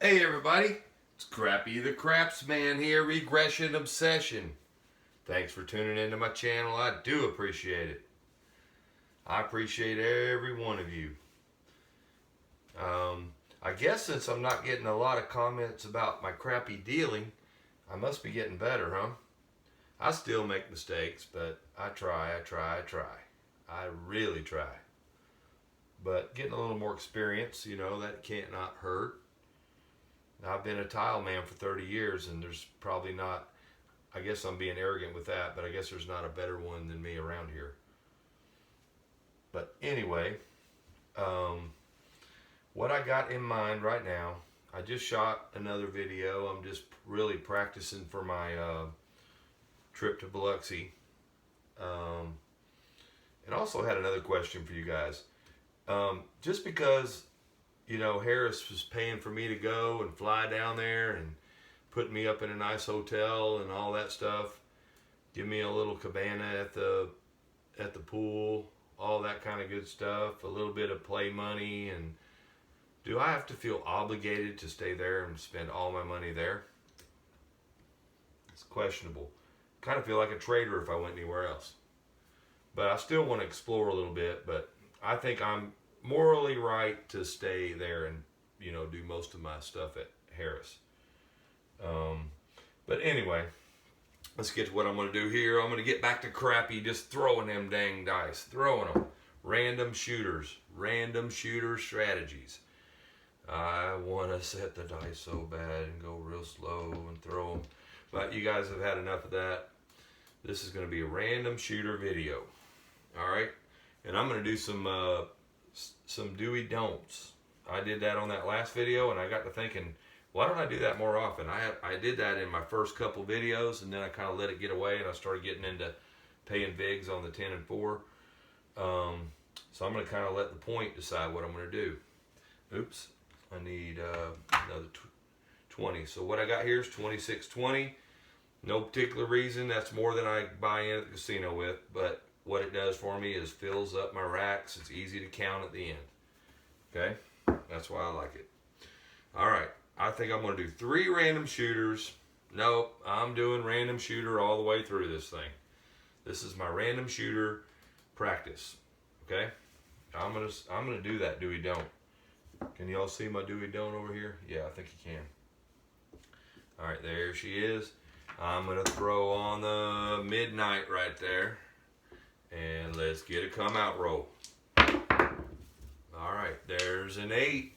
Hey everybody, it's Crappy the Craps Man here, Regression Obsession. Thanks for tuning into my channel. I do appreciate it. I appreciate every one of you. I guess since I'm not getting a lot of comments about my crappy dealing, I must be getting better, huh? I still make mistakes, but I try. I really try. But getting a little more experience, that can't not hurt. I've been a tile man for 30 years, and there's probably not, I guess I'm being arrogant with that, but I guess there's not a better one than me around here. But anyway, what I got in mind right now, I just shot another video. I'm just really practicing for my trip to Biloxi. And also had another question for you guys. Just because Harris was paying for me to go and fly down there and putting me up in a nice hotel and all that stuff, give me a little cabana at the pool, all that kind of good stuff, a little bit of play money, and do I have to feel obligated to stay there and spend all my money there? It's questionable. Kind of feel like a traitor if I went anywhere else. But I still want to explore a little bit, but I think I'm morally right to stay there and do most of my stuff at Harris. But anyway, let's get to what I'm going to do here. I'm going to get back to crappy, just throwing them dang dice, throwing them. Random shooter strategies. I want to set the dice so bad and go real slow and throw them, but you guys have had enough of that. This is going to be a random shooter video. All right, and I'm going to do some do'y don'ts. I did that on that last video, and I got to thinking, why don't I do that more often? I did that in my first couple videos, and then I kind of let it get away, and I started getting into paying VIGs on the 10 and 4. So I'm going to kind of let the point decide what I'm going to do. Oops, I need another 20. So what I got here is 26.20. No particular reason. That's more than I buy in at the casino with, but what it does for me is fills up my racks. It's easy to count at the end. Okay? That's why I like it. All right. I think I'm going to do 3 random shooters. Nope. I'm doing random shooter all the way through this thing. This is my random shooter practice. Okay? I'm gonna do that do'y don't. Can y'all see my do'y don't over here? Yeah, I think you can. All right, there she is. I'm going to throw on the midnight right there. And let's get a come out roll. All right, there's an 8.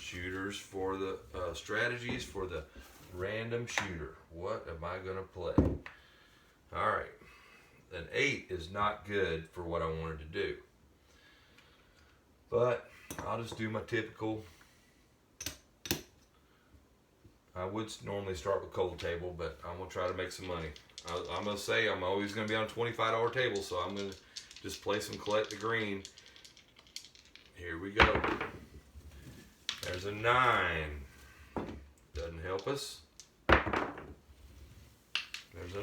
Shooters for the strategies for the random shooter. What am I going to play? All right, an 8 is not good for what I wanted to do. But I'll just do my typical. I would normally start with cold table, but I'm going to try to make some money. I'm going to say I'm always going to be on a $25 table, so I'm going to just play some collect the green. Here we go. There's a 9. Doesn't help us. There's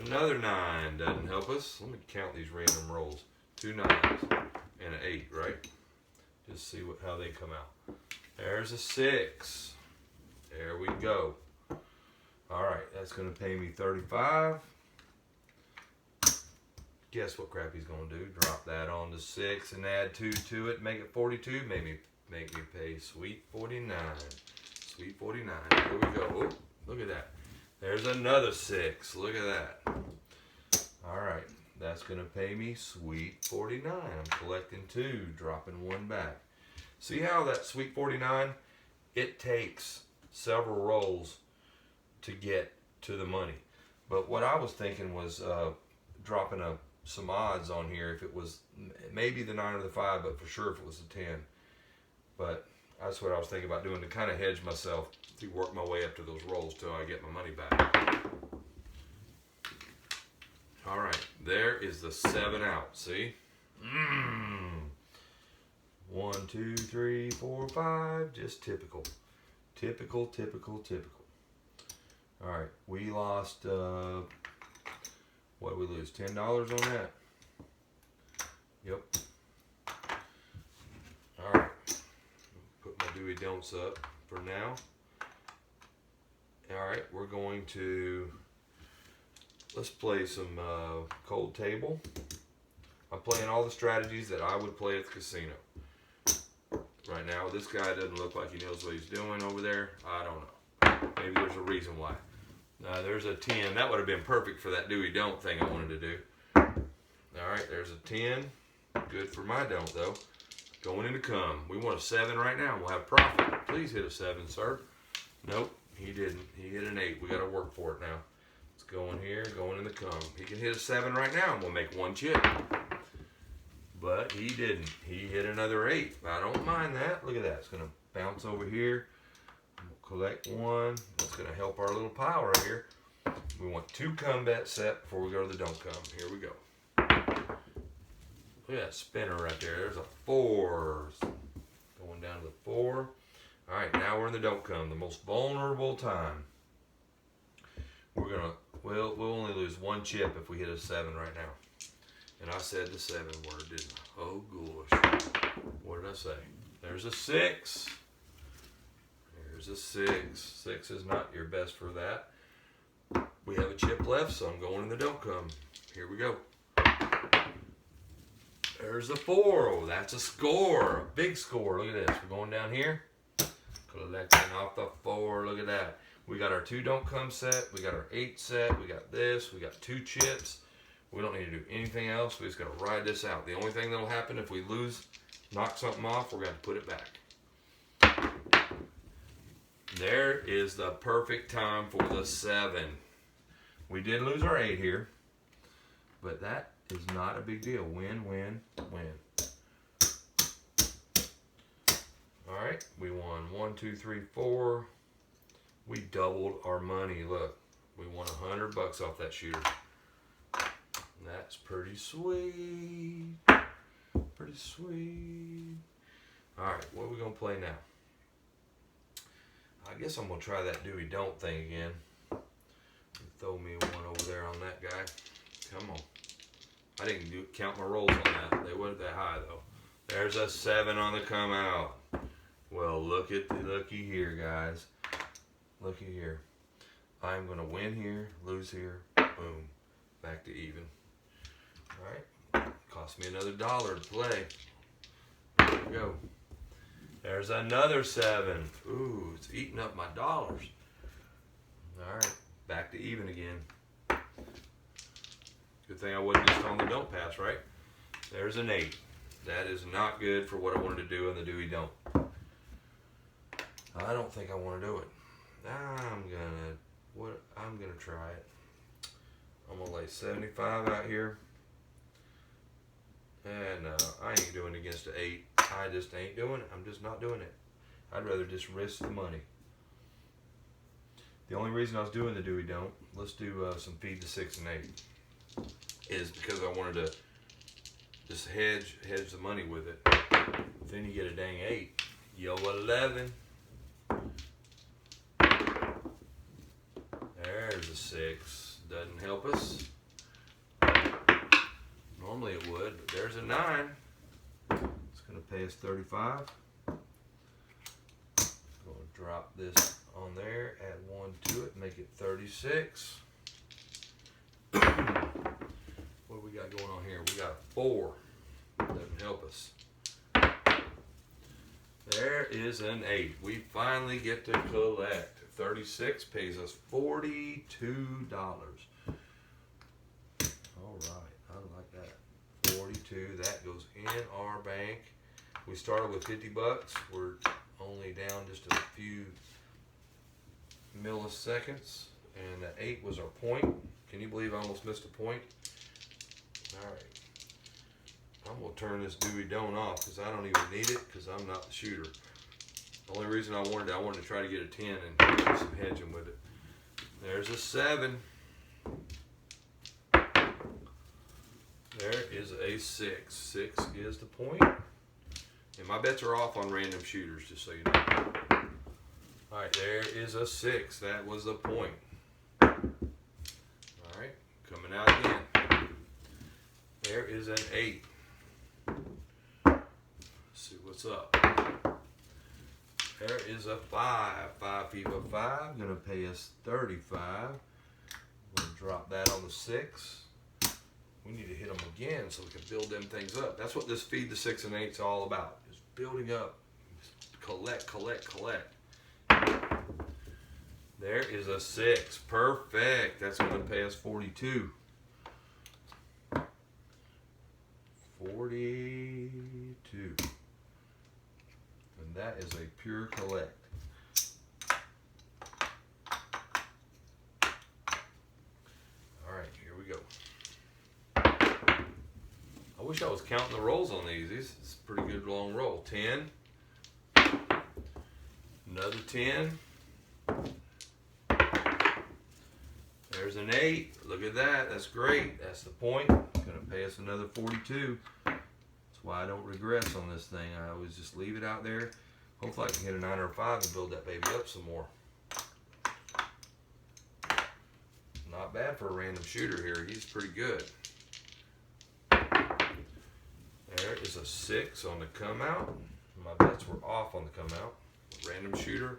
another 9. Doesn't help us. Let me count these random rolls. 2 9s and an 8, right? Just see how they come out. There's a 6. There we go. All right, that's going to pay me 35. Guess what Crappy's going to do? Drop that on to 6 and add 2 to it. Make it 42. Make me pay sweet 49. Sweet 49. Here we go. Oh, look at that. There's another 6. Look at that. All right, that's going to pay me sweet 49. I'm collecting 2, dropping 1 back. See how that sweet 49? It takes several rolls to get to the money. But what I was thinking was dropping some odds on here if it was maybe the 9 or the 5, but for sure if it was the 10. But that's what I was thinking about doing to kind of hedge myself to work my way up to those rolls till I get my money back. All right, there is the 7 out. See? 1, 2, 3, 4, 5. Just typical. Typical. All right, we lost, what did we lose, $10 on that? Yep. All right, put my do'y don'ts up for now. All right, we're going to, let's play some cold table. I'm playing all the strategies that I would play at the casino. Right now, this guy doesn't look like he knows what he's doing over there. I don't know. Maybe there's a reason why. There's a 10. That would have been perfect for that do-we-don't thing I wanted to do. All right, there's a 10. Good for my don't, though. Going into come. We want a 7 right now. We'll have profit. Please hit a 7, sir. Nope, he didn't. He hit an 8. We got to work for it now. Let's go in here, going in the come. He can hit a 7 right now, and we'll make 1 chip. But he didn't. He hit another 8. I don't mind that. Look at that. It's going to bounce over here. We'll collect 1. That's going to help our little pile right here. We want 2 come bet set before we go to the don't come. Here we go. Look at that spinner right there. There's a 4. Going down to the 4. All right, now we're in the don't come, the most vulnerable time. We're going to, we'll only lose 1 chip if we hit a 7 right now. And I said the 7 word, didn't I? Oh, gosh. What did I say? There's a 6. There's a 6. 6 is not your best for that. We have a chip left, so I'm going in the don't come. Here we go. There's a 4. Oh, that's a score. A big score. Look at this. We're going down here. Collecting off the 4. Look at that. We got our 2 don't come set. We got our 8 set. We got this. We got 2 chips. We don't need to do anything else. We just got to ride this out. The only thing that'll happen if we lose, knock something off, we're going to put it back. There is the perfect time for the 7. We did lose our 8 here, but that is not a big deal. Win, win, win. All right, we won 1, 2, 3, 4. We doubled our money. Look, we won $100 off that shooter. That's pretty sweet. Pretty sweet. All right, what are we going to play now? I guess I'm going to try that do-we-don't thing again. Throw me one over there on that guy. Come on. I didn't count my rolls on that. They weren't that high, though. There's a 7 on the come out. Well, looky here, guys. Looky here. I'm going to win here, lose here. Boom. Back to even. All right. Cost me another $1 to play. There we go. There's another 7. Ooh, it's eating up my dollars. All right. Back to even again. Good thing I wasn't just on the don't pass, right? There's an 8. That is not good for what I wanted to do in the do-we-don't. I don't think I want to do it. I'm gonna try it. I'm gonna lay 75 out here. And I ain't doing it against an 8. I just ain't doing it. I'm just not doing it. I'd rather just risk the money. The only reason I was doing the do-we-don't, let's do some feed the 6 and 8, is because I wanted to just hedge the money with it. Then you get a dang 8. Yo, 11. There's a 6. Doesn't help us. Normally it would, but there's a 9. It's going to pay us 35. Going to drop this on there, add 1 to it, make it 36. What do we got going on here? We got a 4. Doesn't help us. There is an 8. We finally get to collect. 36 pays us $42. All right, I like that. 42. That goes in our bank. We started with $50. We're only down just a few milliseconds, and that 8 was our point. Can you believe I almost missed a point? All right. I'm going to turn this do-we-don't off because I don't even need it because I'm not the shooter. The only reason I wanted to try to get a 10 and do some hedging with it. There's a 7. There is a 6. 6 is the point. And my bets are off on random shooters, just so you know. All right, there is a 6. That was the point. All right, coming out again. There is an 8. Let's see what's up. There is a 5. 5 fever 5. Gonna pay us 35. We'll drop that on the 6. We need to hit them again so we can build them things up. That's what this feed the 6 and 8 is all about. Is building up. Collect, collect, collect. There is a 6. Perfect. That's gonna pay us 42. 42. And that is a pure collect. All right, here we go. I wish I was counting the rolls on these. This is a pretty good long roll. 10. Another 10. There's an 8. Look at that. That's great. That's the point. It's going to pay us another 42. That's why I don't regress on this thing. I always just leave it out there. Hopefully I can hit a 9 or a 5 and build that baby up some more. Not bad for a random shooter here. He's pretty good. There is a 6 on the come out. My bets were off on the come out. Random shooter.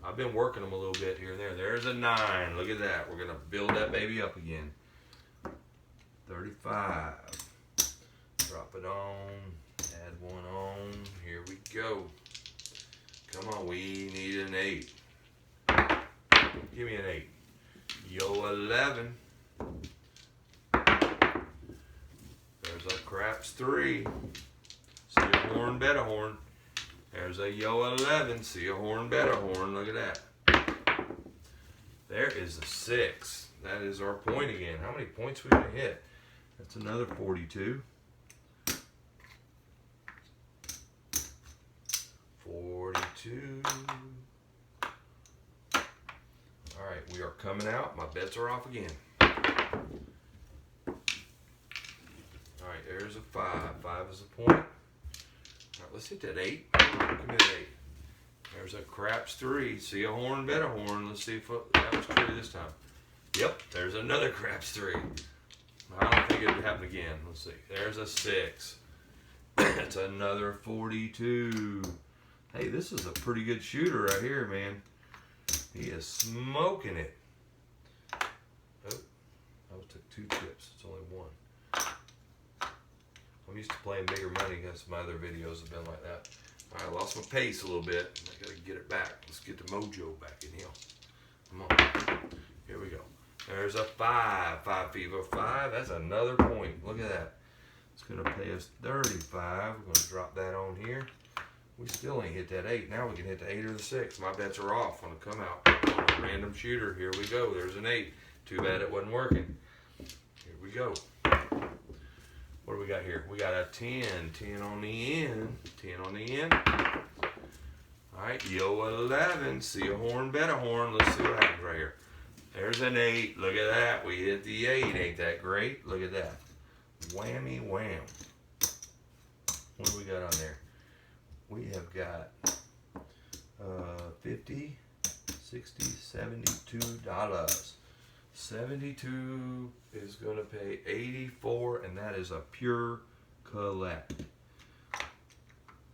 I've been working them a little bit here and there. There's a 9. Look at that. We're going to build that baby up again. 35. Drop it on. Add 1 on. Here we go. Come on. We need an 8. Give me an 8. Yo, 11. There's a craps 3. See a horn, bet a horn. There's a yo 11. See a horn, bet a horn. Look at that. There is a 6. That is our point again. How many points we gonna hit? That's another 42. 42. All right, we are coming out. My bets are off again. All right, there's a 5. 5 is a point. All right, let's hit that 8. Give me that 8. There's a craps 3. See a horn, bet a horn. Let's see if that was true this time. Yep, there's another craps 3. I don't think it would happen again. Let's see. There's a 6. That's another 42. Hey, this is a pretty good shooter right here, man. He is smoking it. Oh, I took 2 chips. It's only 1. I'm used to playing bigger money. Because my other videos have been like that. All right, I lost my pace a little bit. I got to get it back. Let's get the mojo back in here. Come on. Here we go. There's a 5. 5 fever 5. That's another point. Look at that. It's going to pay us 35. We're going to drop that on here. We still ain't hit that 8. Now we can hit the 8 or the 6. My bets are off on the come out. Random shooter. Here we go. There's an 8. Too bad it wasn't working. Here we go. What do we got here? We got a 10. 10 on the end. 10 on the end. All right. Yo, 11. See a horn, bet a horn. Let's see what happens right here. There's an 8. Look at that. We hit the 8. Ain't that great? Look at that. Whammy wham. What do we got on there? We have got 50, 60, $72. 72 is going to pay 84, and that is a pure collect.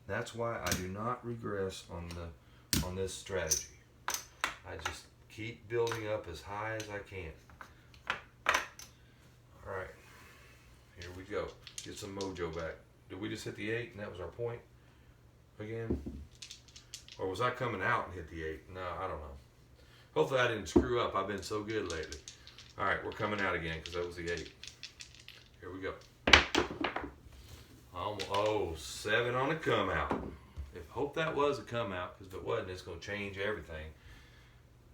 That's why I do not regress on this strategy. I just keep building up as high as I can. All right, here we go. Get some mojo back. Did we just hit the 8 and that was our point again? Or was I coming out and hit the 8? No, I don't know. Hopefully I didn't screw up. I've been so good lately. All right, we're coming out again because that was the 8. Here we go. Oh, 7 on the come out. Hope that was a come out, because if it wasn't, it's going to change everything.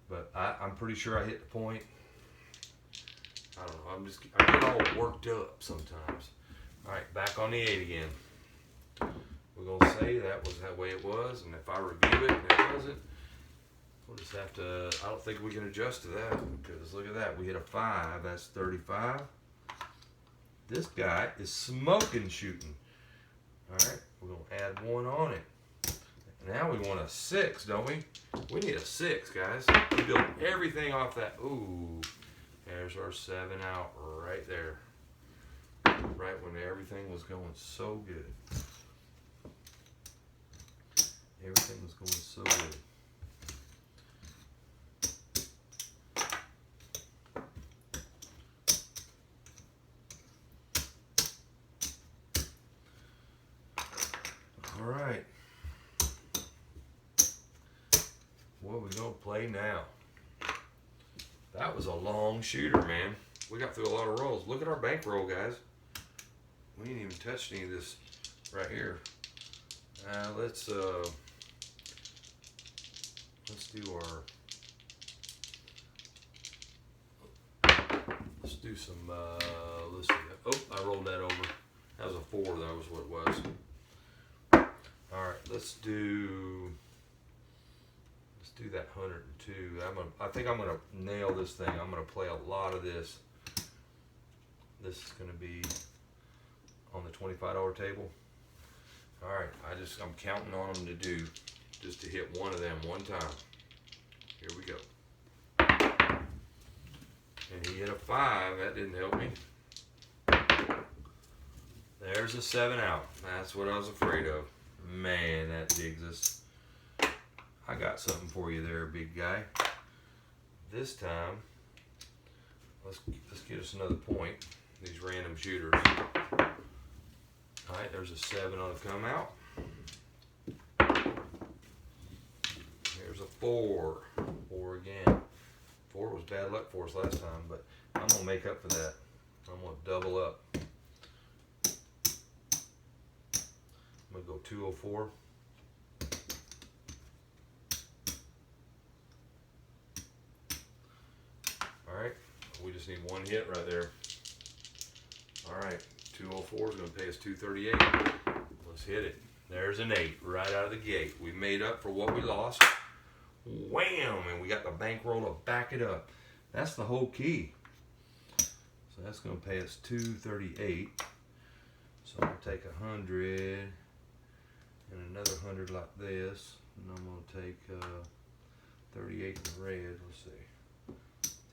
But I'm pretty sure I hit the point. I don't know. I get all worked up sometimes. All right, back on the 8 again. We're going to say that was that way it was, and if I review it and it wasn't, we'll just have to, I don't think we can adjust to that, because look at that. We hit a 5. That's 35. This guy is smoking shooting. All right, we're going to add 1 on it. Now we want a 6, don't we? We need a 6, guys. We built everything off that. Ooh, there's our 7 out right there. Right when everything was going so good. Everything was going so good. All right. What are we gonna play now? That was a long shooter, man. We got through a lot of rolls. Look at our bankroll, guys. We ain't even touched any of this right here. Let's do some, let's see. Oh, I rolled that over. That was a 4, that was what it was. All right, let's do that 102. I think I'm gonna nail this thing. I'm gonna play a lot of this. This is gonna be on the $25 table. All right, I'm counting on them to do, just to hit one of them one time. Here we go. And he hit a 5, that didn't help me. There's a 7 out. That's what I was afraid of. Man, that digs us. I got something for you there, big guy. This time, let's get us another point. These random shooters. All right, there's a 7 on the come out. There's a 4. 4 again. 4 was bad luck for us last time, but I'm gonna make up for that. I'm gonna double up. I'm gonna go 204. All right, we just need one hit right there. All right, 204 is gonna pay us 238. Let's hit it. There's an 8 right out of the gate. We made up for what we lost. Wham! And we got the bankroll to back it up. That's the whole key. So that's going to pay us $238. So I'm going to take 100 and another 100 like this. And I'm going to take 38 in the red. Let's see.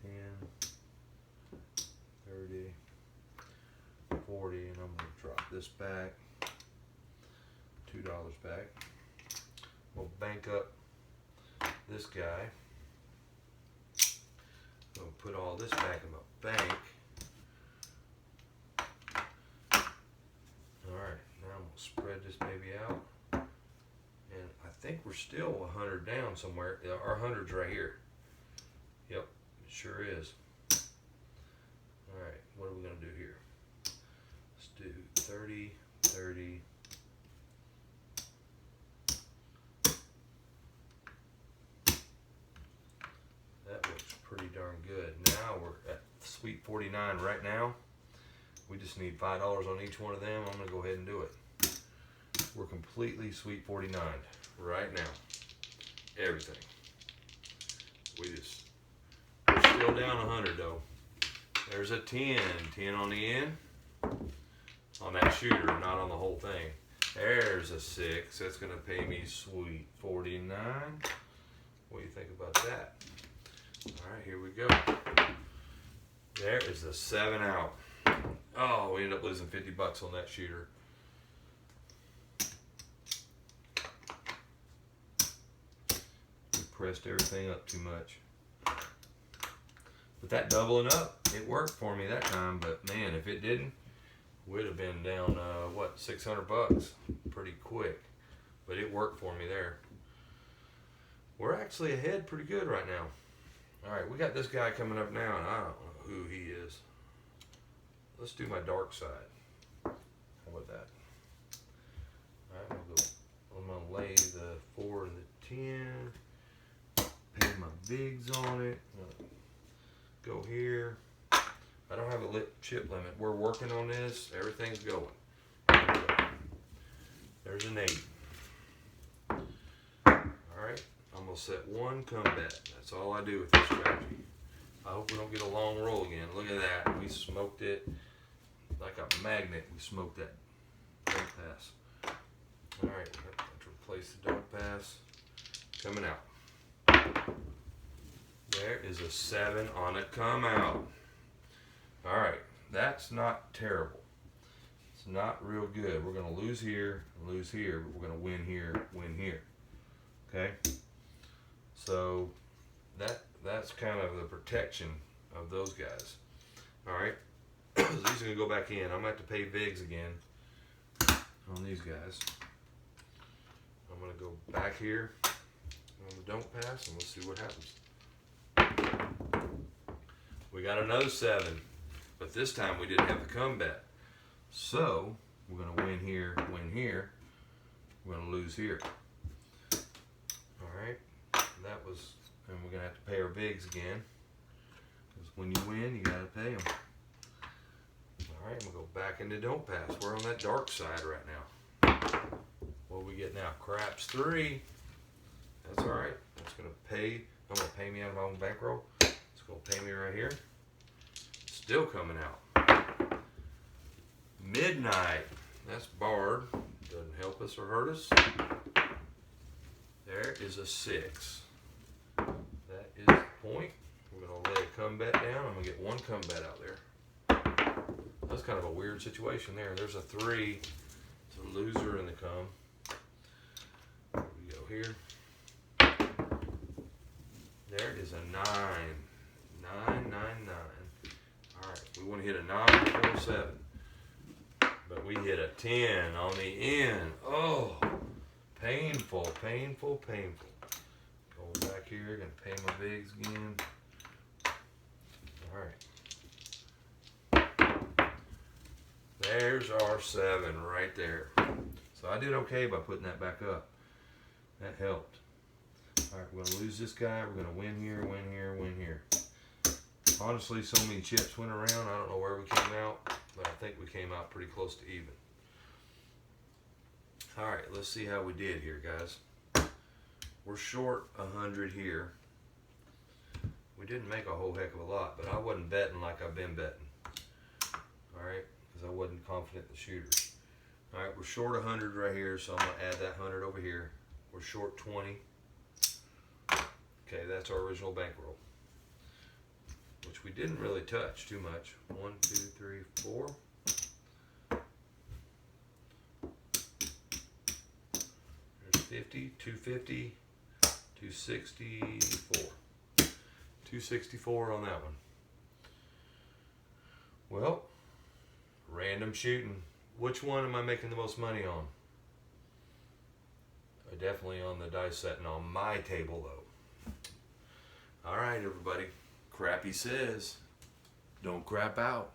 10, 30, 40. And I'm going to drop this back. $2 back. We'll bank up this guy. I'm going to put all this back in my bank. Alright, now I'm going to spread this baby out. And I think we're still 100 down somewhere. Our 100's right here. Yep, it sure is. Alright, what are we going to do here? Let's do 30, 30. That looks pretty darn good. Now we're at sweet 49 right now. We just need $5 on each one of them. I'm going to go ahead and do it. We're completely sweet 49 right now. Everything. We're still down 100 though. There's a 10. 10 on the end. On that shooter, not on the whole thing. There's a 6. That's going to pay me sweet 49. What do you think about that? Alright, here we go. There is the 7 out. Oh, we ended up losing $50 on that shooter. We pressed everything up too much. With that doubling up, it worked for me that time, but man, if it didn't, we'd have been down, what, $600 pretty quick. But it worked for me there. We're actually ahead pretty good right now. Alright, we got this guy coming up now, and I don't know who he is. Let's do my dark side. How about that? Alright, I'm going to lay the 4 and the 10. Pay my bigs on it. Go here. I don't have a chip limit. We're working on this. Everything's going. There's an 8. Alright. I'm going to set one come bet. That's all I do with this strategy. I hope we don't get a long roll again. Look at that. We smoked it like a magnet. We smoked that don't pass. Alright, let's replace the don't pass. Coming out. There is a 7 on a come out. Alright, that's not terrible. It's not real good. We're going to lose here, but we're going to win here, win here. Okay, so that's kind of the protection of those guys. All right, so these are gonna go back in. I'm gonna have to pay Vigs again on these guys. I'm gonna go back here on the don't pass and let's see what happens. We got another 7, but this time we didn't have the combat. So we're gonna win here, we're gonna lose here. All right, that was, and we're gonna have to pay our Vigs again. Because when you win, you gotta pay them. All right, I'm gonna go back into don't pass. We're on that dark side right now. What do we get now? Craps 3. That's all right. That's gonna pay. I'm gonna pay me out of my own bankroll. It's gonna pay me right here. Still coming out. Midnight. That's barred. Doesn't help us or hurt us. There is a 6. That is the point. We're gonna lay a combat down. I'm gonna get 1 combat out there. That's kind of a weird situation there. There's a 3. It's a loser in the come. We go here. There is a 9. 9, 9, 9. All right, we want to hit a 9 before 7. But we hit a 10 on the end. Oh, painful, painful, painful. Going back here, gonna pay my Vigs again. All right. There's our 7 right there. So I did okay by putting that back up. That helped. All right, we're gonna lose this guy. We're gonna win here, win here, win here. Honestly, so many chips went around. I don't know where we came out, but I think we came out pretty close to even. All right, let's see how we did here, guys. We're short 100 here. We didn't make a whole heck of a lot, but I wasn't betting like I've been betting. All right, because I wasn't confident in the shooters. All right, we're short 100 right here, so I'm gonna add that 100 over here. We're short 20. Okay, that's our original bankroll, which we didn't really touch too much. 1, 2, 3, 4. There's 50, 250, 264. 264 on that one. Well, random shooting. Which one am I making the most money on? Definitely on the dice setting on my table, though. All right, everybody. Crappy says, don't crap out.